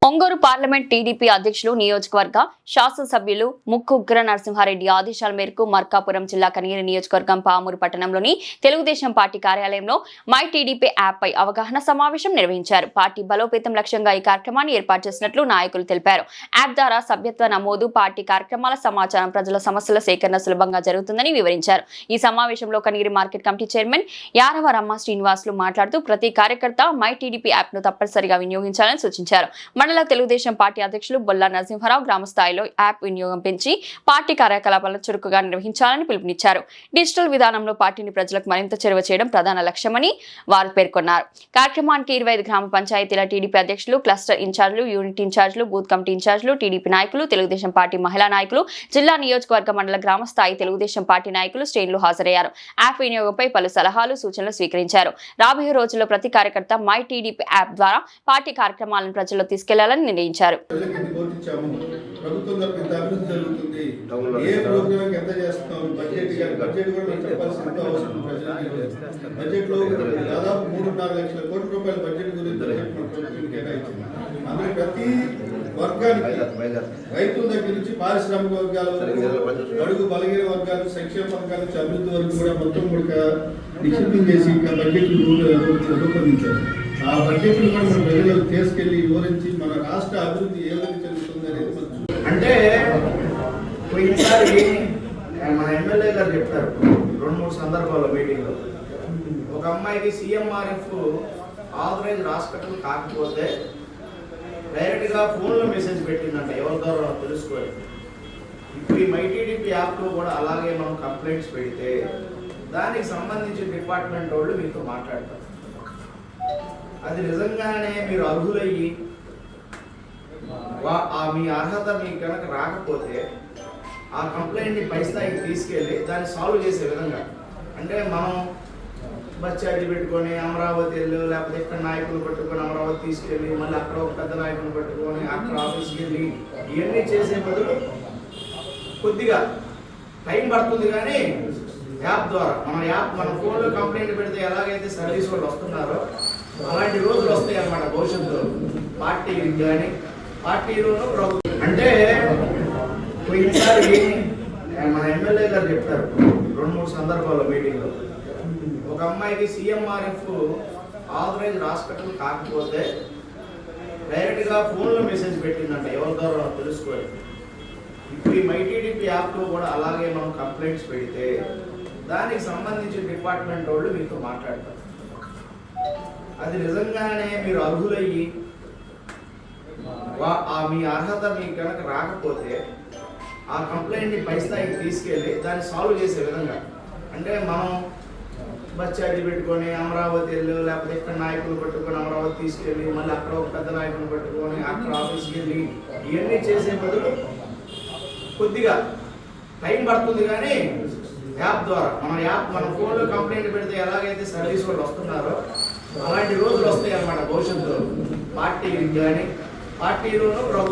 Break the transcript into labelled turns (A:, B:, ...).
A: Ongole parliament TDP అధ్యక్షులు నియోజకవర్గ శాసనసభ్యులు ముక్కు ఉగ్ర నరసింహారెడ్డి ఆదేశాల మేరకు మార్కాపురం జిల్లా కనిగిరి నియోజకవర్గం పామూరు పట్టణంలోని తెలుగుదేశం పార్టీ కార్యాలయంలో మై టీడీపీ యాప్ పై అవగాహన సమావేశం నిర్వహించారు. పార్టీ బలోపేతం లక్ష్యంగా ఈ కార్యక్రమాన్ని ఏర్పాటు చేసినట్లు నాయకులు తెలిపారు. యాప్ ద్వారా సభ్యత్వ నమోదు, పార్టీ కార్యక్రమాల సమాచారం, ప్రజల సమస్యల సేకరణ సులభంగా జరుగుతుందని వివరించారు. ఈ సమావేశంలో Kanigiri market committee chairman Yaravaramma Srinivasulu మాట్లాడుతూ ప్రతి కార్యకర్త మై టీడీపీ యాప్ ను తప్పనిసరిగా వినియోగించాలని సూచించారు. మండల తెలుగుదేశం పార్టీ అధ్యక్షులు బొల్లా నరసింహారావు గ్రామ స్థాయిలో యాప్ వినియోగం పెంచి పార్టీ కార్యకలాపాలను చురుకుగా నిర్వహించాలని పిలుపునిచ్చారు. డిజిటల్ విధానంలో పార్టీని ప్రజలకు మరింత చేరువ చేయడం ప్రధాన లక్ష్యమని వారు పేర్కొన్నారు. కార్యక్రమానికి 25 గ్రామ పంచాయతీల టీడీపీ అధ్యక్షులు, క్లస్టర్ ఇన్ఛార్జీలు, యూనిట్ ఇన్ఛార్జీలు, బూత్ కమిటీ ఇన్ఛార్జీలు, టీడీపీ నాయకులు, తెలుగుదేశం పార్టీ మహిళా నాయకులు, జిల్లా నియోజకవర్గ మండల గ్రామ స్థాయి తెలుగుదేశం పార్టీ నాయకులు, శ్రేణులు హాజరయ్యారు. యాప్ వినియోగంపై పలు సలహాలు, సూచనలు స్వీకరించారు. రాబోయే రోజుల్లో ప్రతి కార్యకర్త మై టీడీపీ యాప్ ద్వారా పార్టీ కార్యక్రమాలను ప్రజల్లో తీసుకెళ్లాలని నిర్ణయించారు.
B: ప్రతి వర్గానికి రైతుల దగ్గర నుంచి పారిశ్రామిక వర్గాలు, అడుగు బలహీన వర్గాలు, సంక్షేమ వర్గాల నుంచి అభివృద్ధి వరకు కూడా మొత్తం కూడా నిక్షిప్తం చేసి బడ్జెట్ రూపొందించారు. ఆ బడ్జెట్ కూడా మన ప్రజలకు తీసుకెళ్లి వివరించి మన రాష్ట్ర అభివృద్ధి ఏ విధంగా జరుగుతుంది అనేది
C: అంటే పోయినసారి మన ఎమ్మెల్యే గారు చెప్పారు 2-3 సందర్భాల్లో మీటింగ్లో. ఒక అమ్మాయికి సిఎంఆర్ఎఫ్ ఆథరైజ్డ్ హాస్పిటల్ కాకపోతే డైరెక్ట్గా ఫోన్లో మెసేజ్ పెట్టిందంట, ఎవరి ద్వారా తెలుసుకోవాలి. ఇప్పుడు ఈ మై టీడీపీ యాప్లో కూడా అలాగే మనం కంప్లైంట్స్ పెడితే దానికి సంబంధించిన డిపార్ట్మెంట్ వాళ్ళు మీతో మాట్లాడతారు. అది నిజంగానే మీరు అర్హులయ్యి మీ అర్హత మీకు కనుక రాకపోతే ఆ కంప్లైంట్ని పై స్థాయికి తీసుకెళ్ళి దాన్ని సాల్వ్ చేసే విధంగా, అంటే మనం బస్ ఛార్జీ పెట్టుకొని అమరావతి వెళ్ళి, లేకపోతే ఇక్కడ నాయకులు పట్టుకొని అమరావతి తీసుకెళ్ళి మళ్ళీ అక్కడ ఒక పెద్ద నాయకులు పట్టుకొని అక్కడ ఆఫీస్కి వెళ్ళి ఇవన్నీ చేసే బదులు కొద్దిగా టైం పడుతుంది. కానీ యాప్ ద్వారా మన ఫోన్లో కంప్లైంట్ పెడితే ఎలాగైతే సర్వీస్ వాళ్ళు వస్తున్నారో అలాంటి రోజులు వస్తాయి అన్నమాట భవిష్యత్తులో. పార్టీకి కానీ పార్టీలోనూ ప్రభుత్వం అంటే పోయినసారి మన ఎమ్మెల్యే గారు చెప్పారు 2-3 సందర్భాల్లో మీటింగ్లో. ఒక అమ్మాయికి సిఎంఆర్ఎఫ్ ఆథరైజ్డ్ హాస్పిటల్ కాకపోతే డైరెక్ట్గా ఫోన్లో మెసేజ్ పెట్టిందంట, ఎవరి ద్వారా తెలుసుకోవాలి. ఇప్పుడు ఈ మై టీడీపీ యాప్లో కూడా అలాగే మనం కంప్లైంట్స్ పెడితే దానికి సంబంధించిన డిపార్ట్మెంట్ వాళ్ళు మీతో మాట్లాడతారు. అది నిజంగానే మీరు అర్హులయ్యి మీ అర్హత మీకు కనుక రాకపోతే ఆ కంప్లైంట్ని పై స్థాయికి తీసుకెళ్ళి దాన్ని సాల్వ్ చేసే విధంగా, అంటే మనం బస్ ఛార్జీ పెట్టుకొని అమరావతి వెళ్ళి, లేకపోతే ఇక్కడ నాయకులు పట్టుకొని అమరావతి తీసుకెళ్ళి మళ్ళీ అక్కడ ఒక పెద్ద నాయకులు పట్టుకొని అక్కడ ఆఫీస్కి వెళ్ళి ఇవన్నీ చేసే బదులు కొద్దిగా టైం పడుతుంది. కానీ యాప్ ద్వారా మన ఫోన్లో కంప్లైంట్ పెడితే ఎలాగైతే సర్వీస్ వాళ్ళు వస్తున్నారో అలాంటి రోజులు వస్తాయి అన్నమాట భవిష్యత్తులో. పార్టీకి కానీ పార్టీలోనూ ప్రభుత్వం